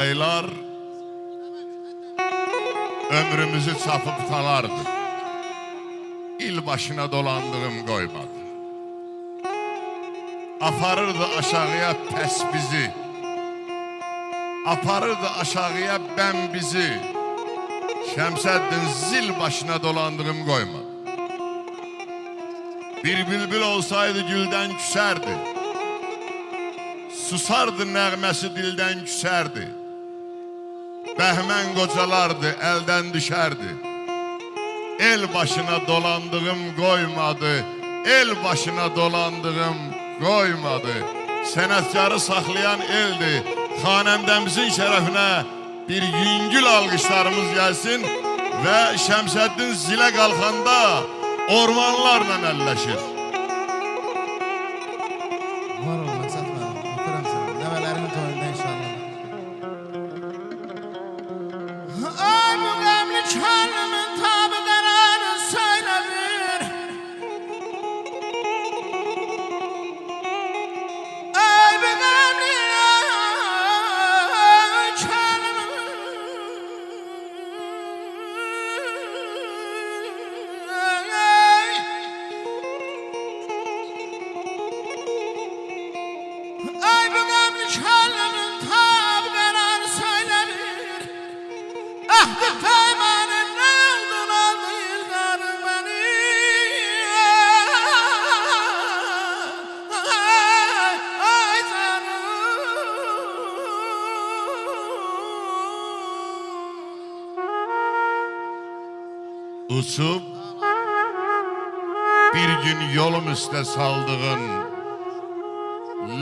Aylar ömrümüzü çapıp talardı. İl başına dolandığım koymadı. Aparırdı aşağıya pes bizi. Aparırdı aşağıya ben bizi. Şemseddin zil başına dolandığım koymadı. Bir bülbül olsaydı gülden küserdi. Susardı nəğməsi dildən küsərdi. Bəhmen qocalardı, əldən düşərdi. El başına dolandığım qoymadı. El başına dolandığım qoymadı. Sənətkarı saxlayan eldi. Xanəndəmizin şərəfinə bir yüngül alqışlarımız gəlsin və Şəmsəddin zilə qalxanda ormanlarla əlləşir. Var ol, Məqsəd mənim. Öpürəm səni. Nəvələrimin toyunda inşallah. Ay bu qəmli könlümün tabidəranı söylə bir. Ay bu qəmli könlümün Ay bu qəmli könlümün tabidəranı söylə bir. Ahdi peymanın ne oldun aldı yıldarım beni. Ay canım. Uçub bir gün yolum üstə saldığın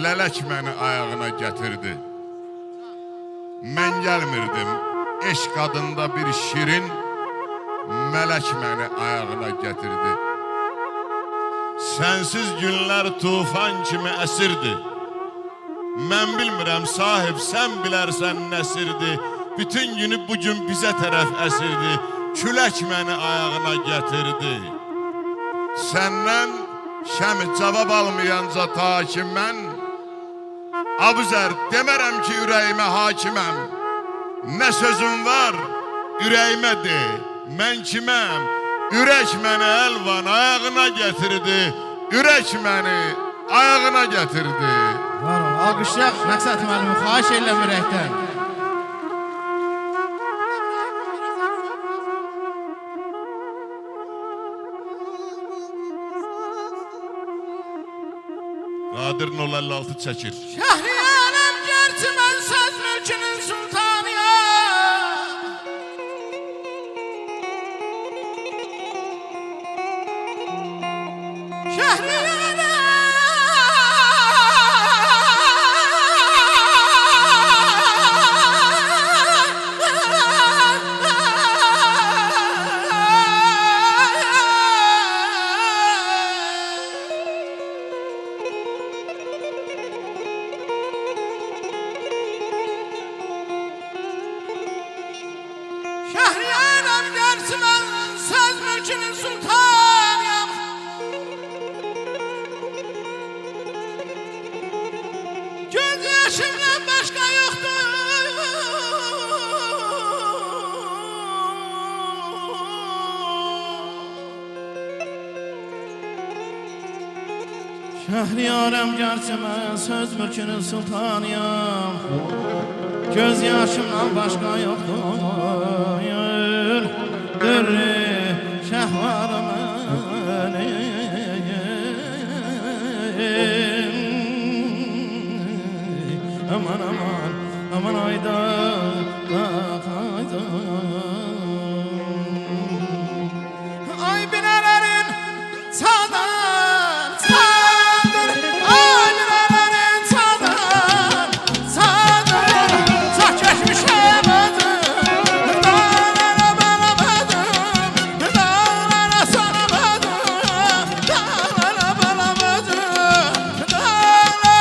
lələk məni ayağına gətirdi. Mən gəlmirdim, eşq adında bir şirin mələk məni ayağına gətirdi. Sənsiz günlər tufan kimi əsirdi. Mən bilmirəm sahib, sən bilərsən nəsirdi. Bütün günü bugün bizə tərəf əsirdi. Külək məni ayağına gətirdi. Səndən şəmi cavab almayanca ta ki mən Abuzər demərəm ki ürəyimə hakiməm. Nə sözüm var ürəyimə de. Mən kiməm? Ürək məni əlvan ayağına gətirdi. Ürək məni ayağına gətirdi. Var ol, alqışlayaq Məqsəd müəllimi, xahiş edirəm ürəkdən. Qadir 056 çəkir. Şəhriyarəm gerçi mən söz mülkünün sultanıyam. Şəhriyarəm gerçi mən söz mülkünün sultanıyam. Göz yaşımdan başqa yoxdur. Şəhriyarəm gerçi mən söz mülkünün sultanıyam. Göz yaşımdan başqa yoxdur. Dürrü şəhvarımın aman aman aman ayda ay binələrin çadır çadır ay binələrin çadır çadır çox keçmişəm adım dağlara balamadım dağlara saramadım dağlara balamadım dağlara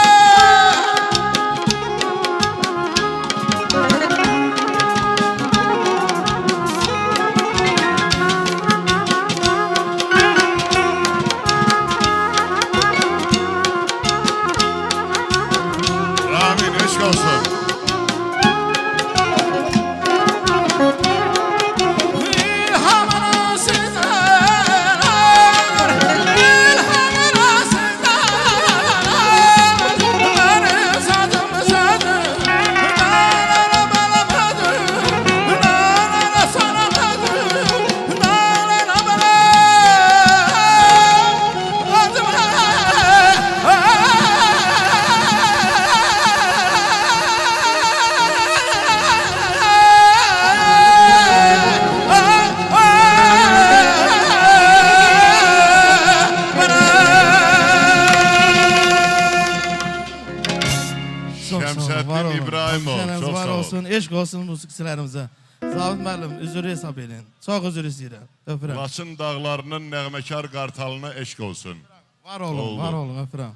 Şükürler olsun, eşq olsun musiqiçilərimizə. Zabit müəllim, üzür hesab edin. Çox üzür istəyirəm. Öpürəm. Laçın dağlarının nəğməkar qartalına eşq olsun. Var olun, Oldu. var olun, öpürəm.